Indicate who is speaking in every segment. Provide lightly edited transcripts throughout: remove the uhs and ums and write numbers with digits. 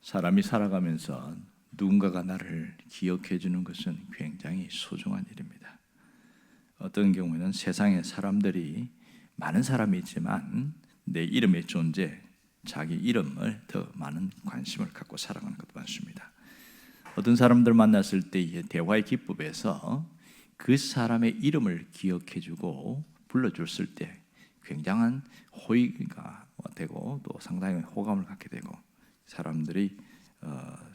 Speaker 1: 사람이 살아가면서 누군가가 나를 기억해 주는 것은 굉장히 소중한 일입니다. 어떤 경우에는 세상에 사람들이 많은 사람이 있지만 내 이름의 존재, 자기 이름을 더 많은 관심을 갖고 살아가는 것도 많습니다. 어떤 사람들 만났을 때의 대화의 기법에서 그 사람의 이름을 기억해 주고 불러줬을 때 굉장한 호의가 되고 또 상당히 호감을 갖게 되고 사람들이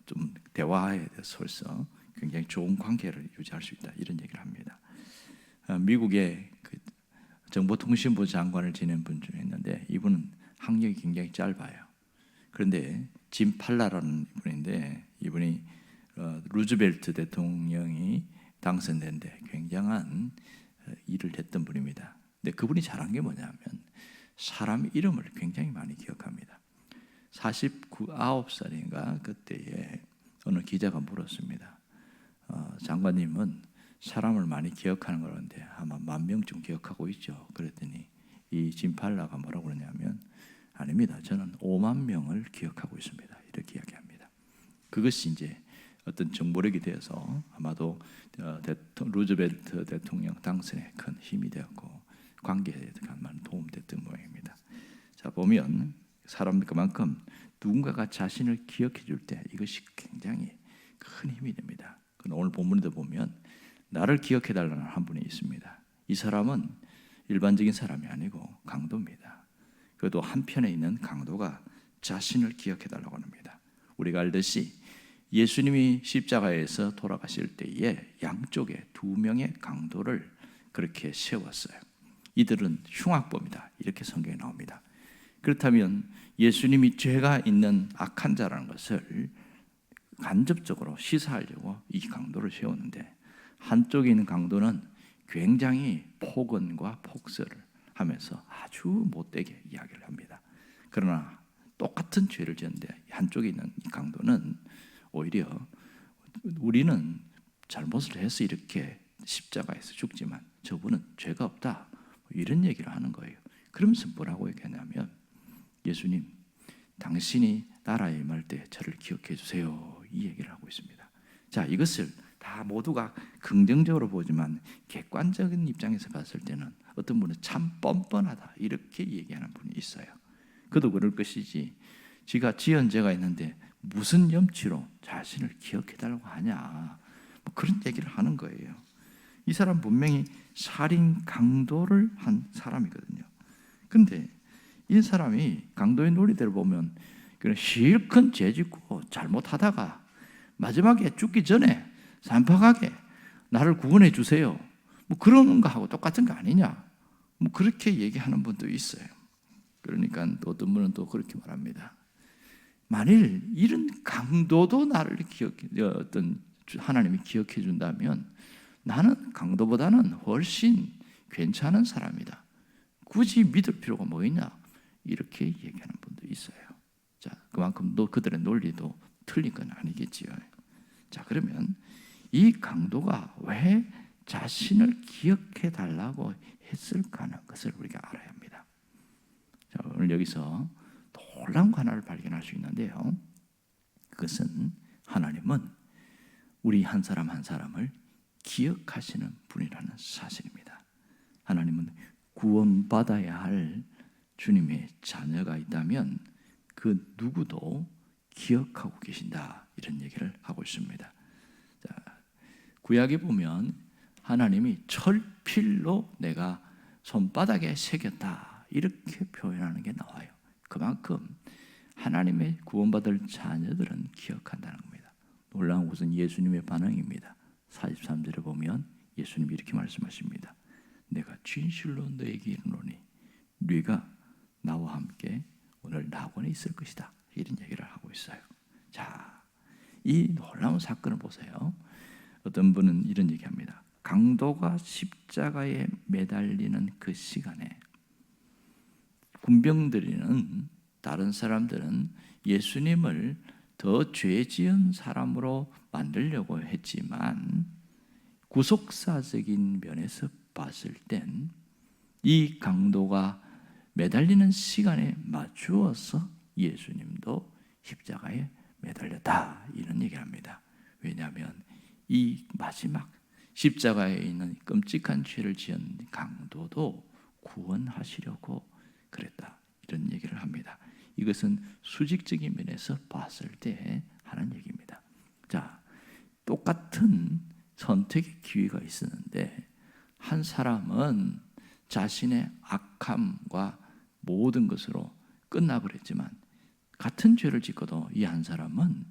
Speaker 1: 좀 대화에 대해서 굉장히 좋은 관계를 유지할 수 있다, 이런 얘기를 합니다. 미국의 그 정보통신부 장관을 지낸 분 중에 있는데 이분은 학력이 굉장히 짧아요. 그런데 짐 팔라라는 분인데 이분이 루즈벨트 대통령이 당선된데 굉장한 일을 했던 분입니다. 근데 그분이 잘한 게 뭐냐면 사람 이름을 굉장히 많이 기억합니다. 49살인가 그때에 어느 기자가 물었습니다. 장관님은 사람을 많이 기억하는 거라는데 아마 10,000명쯤 기억하고 있죠. 그랬더니 이 짐팔라가 뭐라고 그러냐면 아닙니다. 저는 50,000명을 기억하고 있습니다. 이렇게 이야기합니다. 그것이 이제 어떤 정보력이 되어서 아마도 루즈벨트 대통령 당선에 큰 힘이 되었고 관계에 많은 도움됐던 모양입니다. 자, 보면 사람 그만큼 누군가가 자신을 기억해 줄 때 이것이 굉장히 큰 힘이 됩니다. 오늘 본문에도 보면 나를 기억해 달라는 한 분이 있습니다. 이 사람은 일반적인 사람이 아니고 강도입니다. 그래도 한편에 있는 강도가 자신을 기억해 달라고 합니다. 우리가 알듯이 예수님이 십자가에서 돌아가실 때에 양쪽에 2명의 강도를 그렇게 세웠어요. 이들은 흉악범이다, 이렇게 성경에 나옵니다. 그렇다면 예수님이 죄가 있는 악한 자라는 것을 간접적으로 시사하려고 이 강도를 세우는데 한쪽에 있는 강도는 굉장히 폭언과 폭설을 하면서 아주 못되게 이야기를 합니다. 그러나 똑같은 죄를 지었는데 한쪽에 있는 이 강도는 오히려 우리는 잘못을 해서 이렇게 십자가에서 죽지만 저분은 죄가 없다, 이런 얘기를 하는 거예요. 그러면서 뭐라고 얘기하냐면 예수님, 당신이 나라에 임할 때 저를 기억해 주세요, 이 얘기를 하고 있습니다. 자, 이것을 다 모두가 긍정적으로 보지만 객관적인 입장에서 봤을 때는 어떤 분은 참 뻔뻔하다, 이렇게 얘기하는 분이 있어요. 그도 그럴 것이지 지가 지은 죄가 있는데 무슨 염치로 자신을 기억해 달라고 하냐, 뭐 그런 얘기를 하는 거예요. 이 사람 분명히 살인 강도를 한 사람이거든요. 그런데 이 사람이 강도의 논리대로 보면 실컷 죄 짓고 잘못하다가 마지막에 죽기 전에 산파하게 나를 구원해 주세요, 뭐 그런 거하고 똑같은 거 아니냐, 뭐 그렇게 얘기하는 분도 있어요. 그러니까 또 어떤 분은 또 그렇게 말합니다. 만일 이런 강도도 나를 어떤 하나님이 기억해 준다면 나는 강도보다는 훨씬 괜찮은 사람이다, 굳이 믿을 필요가 뭐 있냐, 이렇게 얘기하는 분도 있어요. 자, 그만큼 그들의 논리도 틀린 건 아니겠지요. 자, 그러면 이 강도가 왜 자신을 기억해 달라고 했을까 하는 것을 우리가 알아야 합니다. 자, 오늘 여기서 놀라운 하나를 발견할 수 있는데요. 그것은 하나님은 우리 한 사람 한 사람을 기억하시는 분이라는 사실입니다. 하나님은 구원받아야 할 주님의 자녀가 있다면 그 누구도 기억하고 계신다, 이런 얘기를 하고 있습니다. 자, 구약에 보면 하나님이 철필로 내가 손바닥에 새겼다, 이렇게 표현하는 게 나와요. 그만큼 하나님의 구원받을 자녀들은 기억한다는 겁니다. 놀라운 것은 예수님의 반응입니다. 43절에 보면 예수님이 이렇게 말씀하십니다. 내가 진실로 너에게 이르노니 네가 나와 함께 오늘 낙원에 있을 것이다, 이런 얘기를 하고 있어요. 자, 이 놀라운 사건을 보세요. 어떤 분은 이런 얘기합니다. 강도가 십자가에 매달리는 그 시간에 군병들이는, 다른 사람들은 예수님을 더 죄 지은 사람으로 만들려고 했지만 구속사적인 면에서 봤을 땐 이 강도가 매달리는 시간에 맞추어서 예수님도 십자가에 매달렸다 이런 얘기를 합니다. 왜냐하면 이 마지막 십자가에 있는 끔찍한 죄를 지은 강도도 구원하시려고 그랬다 이런 얘기를 합니다. 이것은 수직적인 면에서 봤을 때 하는 얘기입니다. 자, 똑같은 선택의 기회가 있었는데 한 사람은 자신의 악함과 모든 것으로 끝나버렸지만 같은 죄를 짓고도 이 한 사람은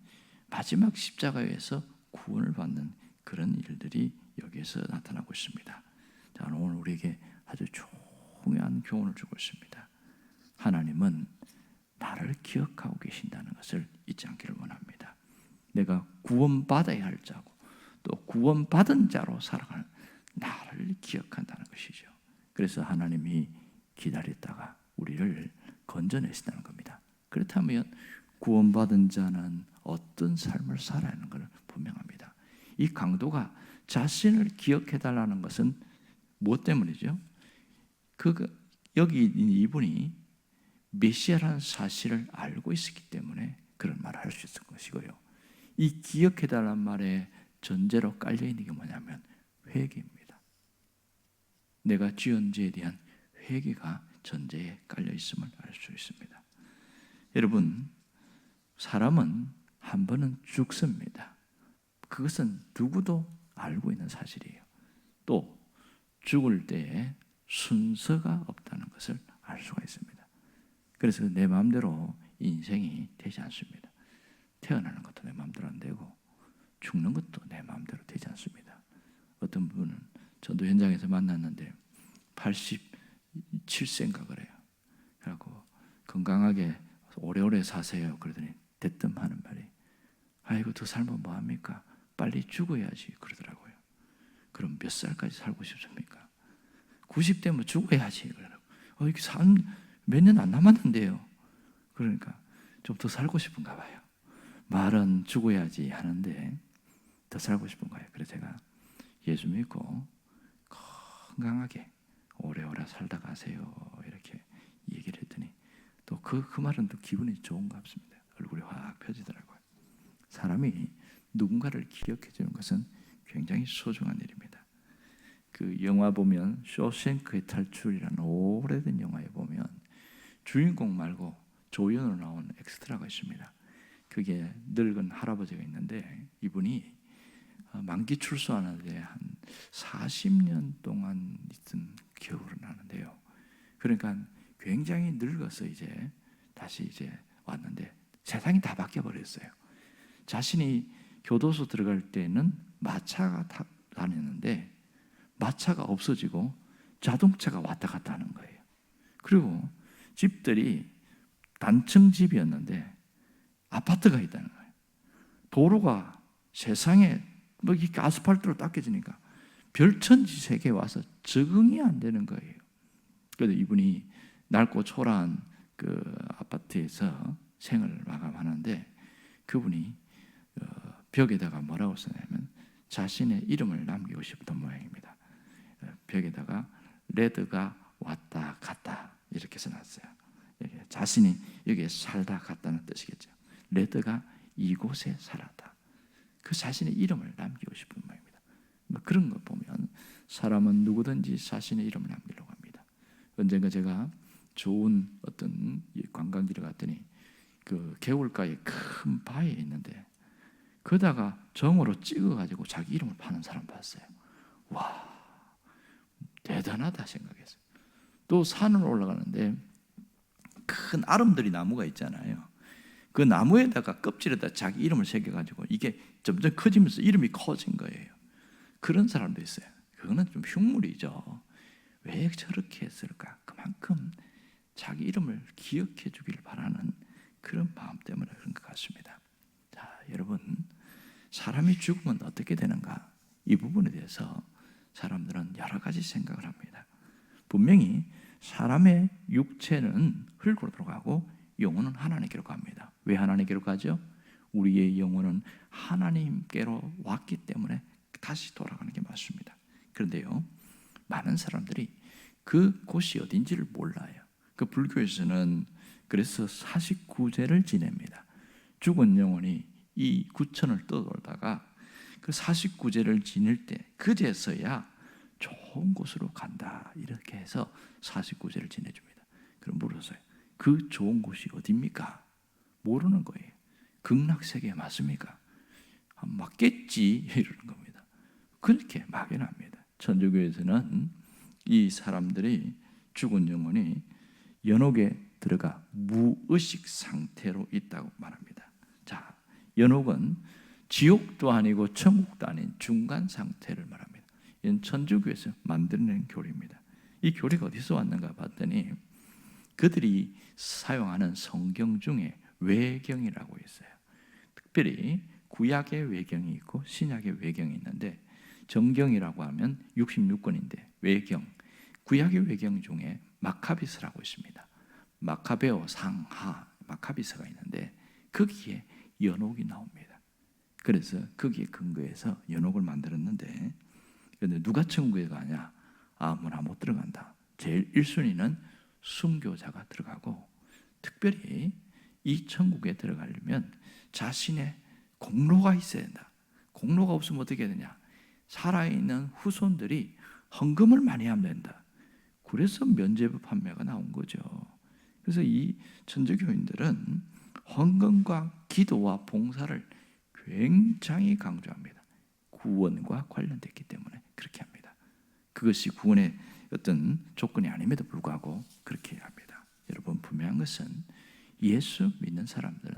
Speaker 1: 마지막 십자가에서 구원을 받는 그런 일들이 여기에서 나타나고 있습니다. 자, 오늘 우리에게 아주 중요한 교훈을 주고 있습니다. 하나님은 나를 기억하고 계신다는 것을 잊지 않기를 원합니다. 내가 구원받아야 할 자고 또 구원받은 자로 살아가는 나를 기억한다는 것이죠. 그래서 하나님이 기다렸다가 우리를 건져내신다는 겁니다. 그렇다면 구원받은 자는 어떤 삶을 살아야 하는 것을 분명합니다. 이 강도가 자신을 기억해달라는 것은 무엇 때문이죠? 여기 있는 이분이 메시아라는 사실을 알고 있었기 때문에 그런 말을 할 수 있을 것이고요. 이 기억해달라는 말에 전제로 깔려있는 게 뭐냐면 회개입니다. 내가 지은 죄에 대한 회개가 전제에 깔려있음을 알 수 있습니다. 여러분, 사람은 한 번은 죽습니다. 그것은 누구도 알고 있는 사실이에요. 또 죽을 때에 순서가 없다는 것을 알 수가 있습니다. 그래서 내 마음대로 인생이 되지 않습니다. 태어나는 것도 내 마음대로 안 되고 죽는 것도 내 마음대로 되지 않습니다. 어떤 분은 전도 현장에서 만났는데 87세인가 그래요. 그래갖고 건강하게 오래오래 사세요. 그러더니 대뜸 하는 말이 아이고 더 살면 뭐합니까? 빨리 죽어야지 그러더라고요. 그럼 몇 살까지 살고 싶습니까? 90대면 죽어야지 그러더라고요. 이게 몇 년 안 남았는데요. 그러니까 좀 더 살고 싶은가 봐요. 말은 죽어야지 하는데 더 살고 싶은 거예요. 그래서 제가 예수 믿고 건강하게 오래오래 살다 가세요 이렇게 얘기를 했더니 또 그 말은 또 기분이 좋은 것 같습니다. 얼굴이 확 펴지더라고요. 사람이 누군가를 기억해 주는 것은 굉장히 소중한 일입니다. 그 영화 보면 쇼생크의 탈출이라는 오래된 영화에 보면 주인공 말고 조연으로 나온 엑스트라가 있습니다. 그게 늙은 할아버지가 있는데 이분이 만기 출소하는데 한 40년 동안 있던 기억으로 나는데요. 그러니까 굉장히 늙어서 이제 다시 왔는데 세상이 다 바뀌어 버렸어요. 자신이 교도소 들어갈 때는 마차가 다녔는데 마차가 없어지고 자동차가 왔다 갔다 하는 거예요. 그리고 집들이 단층 집이었는데 아파트가 있다는 거예요. 도로가 세상에 이렇게 아스팔트로 닦여지니까 별천지 세계에 와서 적응이 안 되는 거예요. 그래서 이분이 낡고 초라한 그 아파트에서 생을 마감하는데 그분이 벽에다가 뭐라고 써냐면 자신의 이름을 남기고 싶던 모양입니다. 벽에다가 레드가 왔다 갔다 이렇게 써놨어요. 자신이 여기에 살다 갔다는 뜻이겠죠. 레드가 이곳에 살았다. 그 자신의 이름을 남기고 싶은 모양입니다. 그런 거 보면 사람은 누구든지 자신의 이름을 남기려고 합니다. 언젠가 제가 좋은 어떤 관광지를 갔더니 그 개울가에 큰 바위에 있는데 거다가 정으로 찍어가지고 자기 이름을 파는 사람 봤어요. 와, 대단하다 생각했어요. 또 산을 올라가는데 큰 아름드리 나무가 있잖아요. 그 나무에다가 껍질에다 자기 이름을 새겨가지고 이게 점점 커지면서 이름이 커진 거예요. 그런 사람도 있어요. 그거는 좀 흉물이죠. 왜 저렇게 했을까? 그만큼 자기 이름을 기억해 주기를 바라는 그런 마음 때문에 그런 것 같습니다. 자, 여러분, 사람이 죽으면 어떻게 되는가? 이 부분에 대해서 사람들은 여러 가지 생각을 합니다. 분명히 사람의 육체는 흙으로 들어가고 영혼은 하나님께로 갑니다. 왜 하나님께로 가죠? 우리의 영혼은 하나님께로 왔기 때문에 다시 돌아가는 게 맞습니다. 그런데요, 많은 사람들이 그 곳이 어딘지를 몰라요. 그 불교에서는 그래서 49제를 지냅니다. 죽은 영혼이 이 구천을 떠돌다가 그 49제를 지낼 때 그제서야 좋은 곳으로 간다. 이렇게 해서 49제를 지내줍니다. 그럼 물었어요. 그 좋은 곳이 어디입니까? 모르는 거예요. 극락세계 맞습니까? 맞겠지 이러는 겁니다. 그렇게 막연합니다. 천주교에서는 이 사람들이 죽은 영혼이 연옥에 들어가 무의식 상태로 있다고 말합니다. 자, 연옥은 지옥도 아니고 천국도 아닌 중간 상태를 말합니다. 이건 천주교에서 만들어낸 교리입니다. 이 교리가 어디서 왔는가 봤더니 그들이 사용하는 성경 중에 외경이라고 있어요. 특별히 구약의 외경이 있고 신약의 외경이 있는데 정경이라고 하면 66권인데 외경, 구약의 외경 중에 마카비스라고 있습니다. 마카베오 상하 마카비스가 있는데 거기에 연옥이 나옵니다. 그래서 거기에 근거해서 연옥을 만들었는데 그런데 누가 천국에 가냐? 아무나 못 들어간다. 제일 1순위는 순교자가 들어가고 특별히 이 천국에 들어가려면 자신의 공로가 있어야 된다. 공로가 없으면 어떻게 되냐? 살아있는 후손들이 헌금을 많이 하면 된다. 그래서 면죄부 판매가 나온 거죠. 그래서 이 천주교인들은 헌금과 기도와 봉사를 굉장히 강조합니다. 구원과 관련됐기 때문에 그렇게 합니다. 그것이 구원의 어떤 조건이 아님에도 불구하고 그렇게 합니다. 여러분 분명한 것은 예수 믿는 사람들은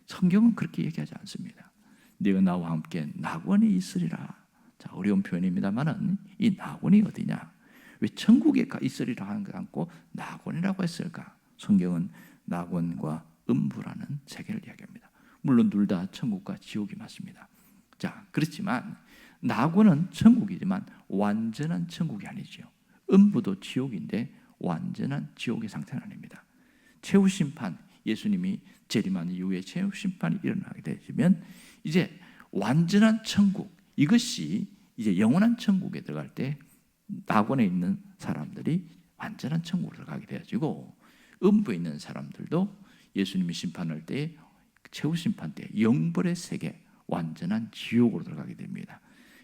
Speaker 1: 성경은 그렇게 얘기하지 않습니다. 네가 나와 함께 낙원이 있으리라. 자, 어려운 표현입니다만은 이 낙원이 어디냐? 왜 천국에 있으리라 하는 거 않고 낙원이라고 했을까? 성경은 낙원과 음부라는 세계를 이야기합니다. 물론 둘 다 천국과 지옥이 맞습니다. 자, 그렇지만 낙원은 천국이지만 완전한 천국이 아니죠. 음부도 지옥인데 완전한 지옥의 상태는 아닙니다. 최후 심판, 예수님이 재림한 이후에 최후 심판이 일어나게 되면 이제 완전한 천국, 이것이 이제 영원한 천국에 들어갈 때 낙원에 있는 사람들이 완전한 천국으로 들어가게 되어지고 음부에 있는 사람들도 예수님이 심판할 때 최후 심판 때 영벌의 세계, 완전한 지옥으로 들어가게 됩니다.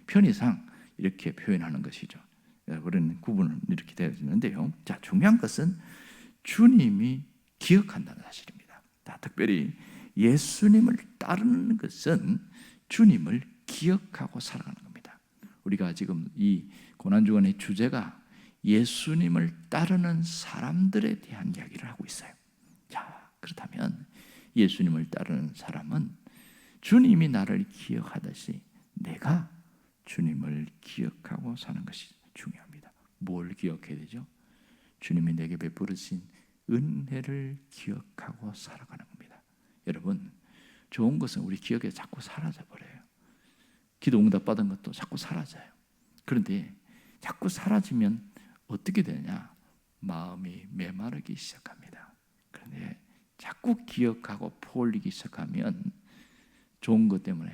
Speaker 1: 편의상 이렇게 표현하는 것이죠. 그런 구분은 이렇게 되어지는데요. 자, 중요한 것은 주님이 기억한다는 사실입니다. 자, 특별히 예수님을 따르는 것은 주님을 기억하고 살아가는 겁니다. 우리가 지금 이 고난주간의 주제가 예수님을 따르는 사람들에 대한 이야기를 하고 있어요. 자, 그렇다면 예수님을 따르는 사람은 주님이 나를 기억하듯이 내가 주님을 기억하고 사는 것이 중요합니다. 뭘 기억해야 되죠? 주님이 내게 베푸신 은혜를 기억하고 살아가는 겁니다. 여러분, 좋은 것은 우리 기억에 자꾸 사라져 버려요. 기도 응답 받은 것도 자꾸 사라져요. 그런데 자꾸 사라지면 어떻게 되냐? 마음이 메마르기 시작합니다. 그런데 자꾸 기억하고 포올리기 시작하면 좋은 것 때문에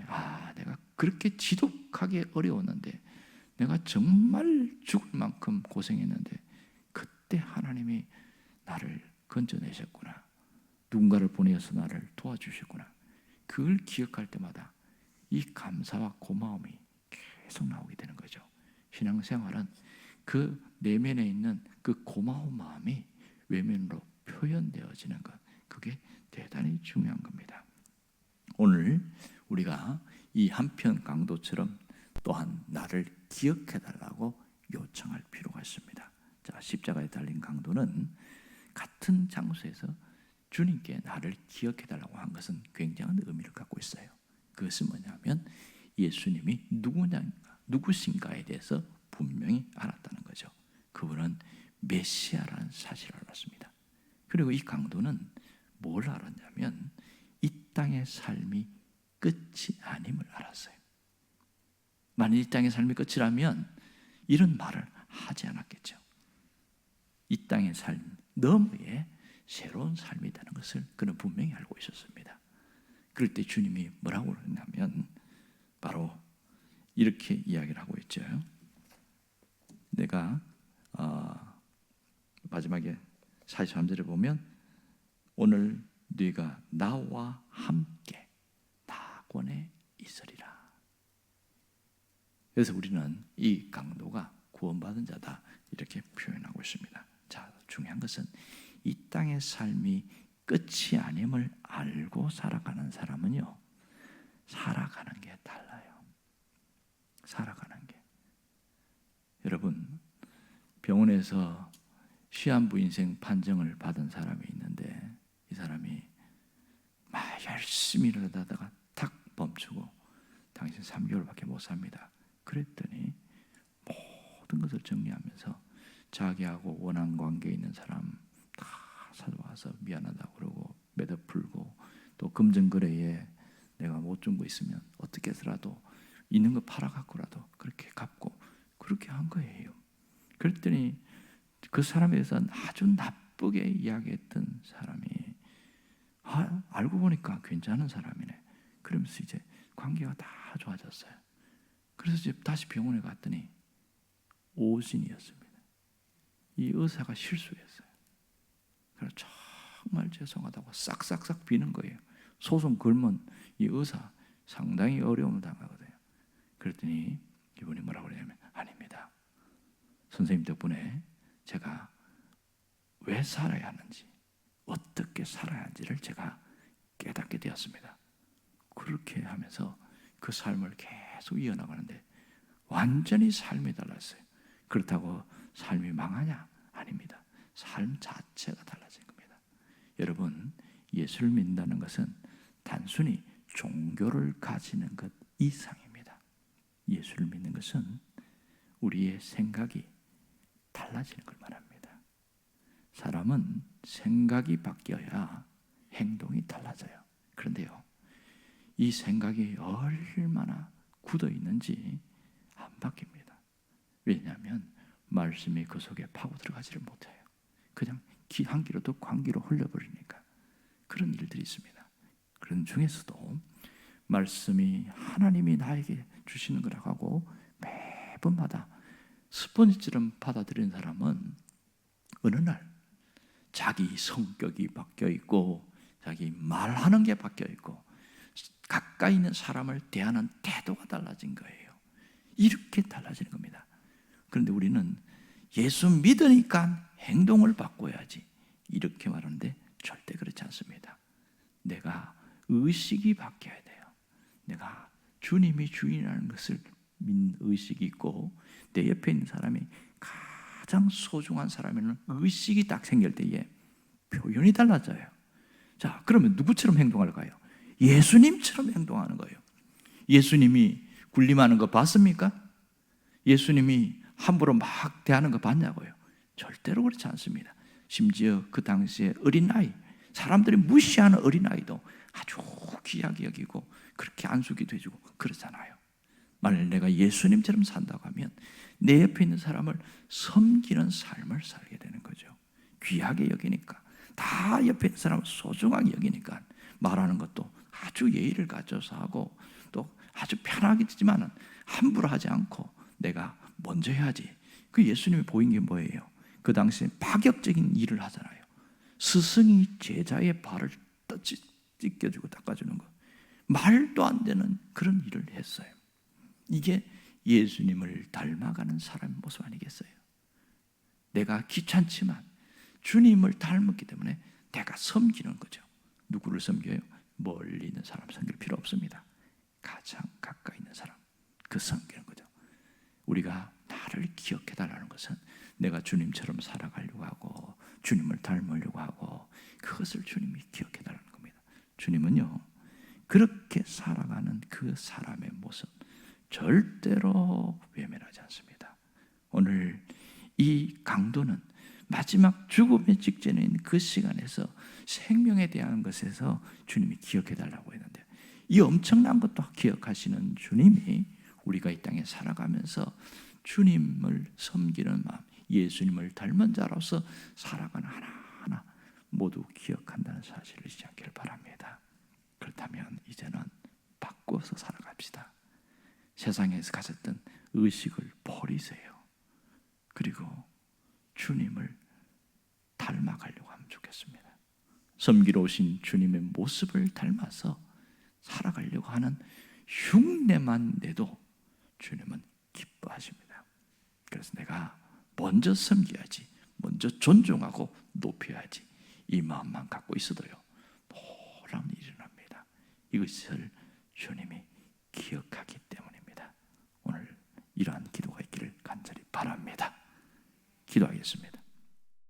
Speaker 1: 내가 그렇게 지독하게 어려웠는데 내가 정말 죽을 만큼 고생했는데 그때 하나님이 나를 건져내셨구나. 누군가를 보내서 나를 도와주셨구나. 그걸 기억할 때마다 이 감사와 고마움이 계속 나오게 되는 거죠. 신앙생활은 그 내면에 있는 그 고마운 마음이 외면으로 표현되어지는 것, 그게 대단히 중요한 겁니다. 오늘 우리가 이 한편 강도처럼 또한 나를 기억해달라고 요청할 필요가 있습니다. 자, 십자가에 달린 강도는 같은 장소에서 주님께 나를 기억해달라고 한 것은 굉장한 의미를 갖고 있어요. 그것은 뭐냐면 예수님이 누구신가에 대해서 분명히 알았다는 거죠. 그분은 메시아라는 사실을 알았습니다. 그리고 이 강도는 뭘 알았냐면 이 땅의 삶이 끝이 아님을 알았어요. 만일 이 땅의 삶이 끝이라면 이런 말을 하지 않았겠죠. 이 땅의 삶 너머에 새로운 삶이 있다는 것을 그는 분명히 알고 있었습니다. 그럴 때 주님이 뭐라고 그러냐면 바로 이렇게 이야기를 하고 있죠. 내가 마지막에 43절에 보면 오늘 네가 나와 함께 낙원에 있으리라. 그래서 우리는 이 강도가 구원받은 자다 이렇게 표현하고 있습니다. 자, 중요한 것은 이 땅의 삶이 끝이 아님을 알고 살아가는 사람은요, 살아가는 게 달라요. 살아가는 게. 여러분, 병원에서 시한부 인생 판정을 받은 사람이 있는데, 이 사람이 막 열심히 일하다가 탁 멈추고 당신 3개월밖에 못 삽니다. 그랬더니 모든 것을 정리하면서 자기하고 원한 관계에 있는 사람 다 찾아와서 미안하다고 그러고 매듭 풀고, 또 금전거래에 내가 못 준 거 있으면 어떻게 해서라도 있는 거 팔아갖고라도 그렇게 갚고 그렇게 한 거예요. 그랬더니 그 사람에 대해서는 아주 나쁘게 이야기했던 사람이 알고 보니까 괜찮은 사람이네. 그러면서 이제 관계가 다 좋아졌어요. 그래서 이제 다시 병원에 갔더니 오진이었습니다. 이 의사가 실수했어요. 그래서 정말 죄송하다고 싹싹싹 비는 거예요. 소송 걸면 이 의사 상당히 어려움을 당하거든요. 그랬더니 이분이 뭐라고 그러냐면, 아닙니다. 선생님 덕분에 제가 왜 살아야 하는지, 어떻게 살아야 하는지를 제가 깨닫게 되었습니다. 그렇게 하면서 그 삶을 계속 이어나가는데 완전히 삶이 달랐어요. 그렇다고 삶이 망하냐? 아닙니다. 삶 자체가 달라진 겁니다. 여러분, 예수를 믿는다는 것은 단순히 종교를 가지는 것 이상입니다. 예수를 믿는 것은 우리의 생각이 달라지는 걸 말합니다. 사람은 생각이 바뀌어야 행동이 달라져요. 그런데요, 이 생각이 얼마나 굳어 있는지 안 바뀝니다. 왜냐하면 말씀이 그 속에 파고 들어가지를 못해요. 그냥 한 귀로 듣고 한 귀로 흘려버리니까. 그런 일들이 있습니다. 그런 중에서도 말씀이 하나님이 나에게 주시는 거라고 하고 매번마다 스펀지처럼 받아들이는 사람은 어느 날 자기 성격이 바뀌어 있고 자기 말하는 게 바뀌어 있고 가까이 있는 사람을 대하는 태도가 달라진 거예요. 이렇게 달라지는 겁니다. 그런데 우리는 예수 믿으니까 행동을 바꿔야지 이렇게 말하는데 절대 그렇지 않습니다. 내가 의식이 바뀌어야 돼요. 내가 주님이 주인이라는 것을 믿는 의식이 있고, 내 옆에 있는 사람이 가장 소중한 사람에는 의식이 딱 생길 때에 표현이 달라져요. 자, 그러면 누구처럼 행동할까요? 예수님처럼 행동하는 거예요. 예수님이 군림하는 거 봤습니까? 예수님이 함부로 막 대하는 거 봤냐고요? 절대로 그렇지 않습니다. 심지어 그 당시에 어린아이, 사람들이 무시하는 어린아이도 아주 귀하게 여기고 그렇게 안수기도 해주고 그러잖아요. 만약 내가 예수님처럼 산다고 하면 내 옆에 있는 사람을 섬기는 삶을 살게 되는 거죠. 귀하게 여기니까, 다 옆에 있는 사람을 소중하게 여기니까 말하는 것도 아주 예의를 갖춰서 하고, 또 아주 편하겠지만 함부로 하지 않고 내가 먼저 해야지. 그 예수님이 보인 게 뭐예요? 그 당시에 파격적인 일을 하잖아요. 스승이 제자의 발을 찢겨주고 닦아주는 것, 말도 안 되는 그런 일을 했어요. 이게 예수님을 닮아가는 사람의 모습 아니겠어요? 내가 귀찮지만 주님을 닮았기 때문에 내가 섬기는 거죠. 누구를 섬겨요? 멀리 있는 사람 섬길 필요 없습니다. 가장 가까이 있는 사람, 그 섬기는 거죠. 우리가 나를 기억해달라는 것은 내가 주님처럼 살아가려고 하고 주님을 닮으려고 하고, 그것을 주님이 기억해달라는 겁니다. 주님은요, 그렇게 살아가는 그 사람의 모습 절대로 외면하지 않습니다. 오늘 이 강도는 마지막 죽음의 직전에 있는 그 시간에서 생명에 대한 것에서 주님이 기억해달라고 했는데, 이 엄청난 것도 기억하시는 주님이 우리가 이 땅에 살아가면서 주님을 섬기는 마음, 예수님을 닮은 자로서 살아가는 하나하나 모두 기억한다는 사실을 잊지 않기를 바랍니다. 그렇다면 이제는 바꿔서 살아갑시다. 세상에서 가졌던 의식을 버리세요. 그리고 주님을 닮아가려고 하면 좋겠습니다. 섬기러 오신 주님의 모습을 닮아서 살아가려고 하는 흉내만 내도 주님은 기뻐하십니다. 그래서 내가 먼저 섬겨야지, 먼저 존중하고 높여야지, 이 마음만 갖고 있어도요 놀라운 일이 일어납니다. 이것을 주님이 기억하기 때문입니다. 오늘 이러한 기도가 있기를 간절히 바랍니다. 기도하겠습니다.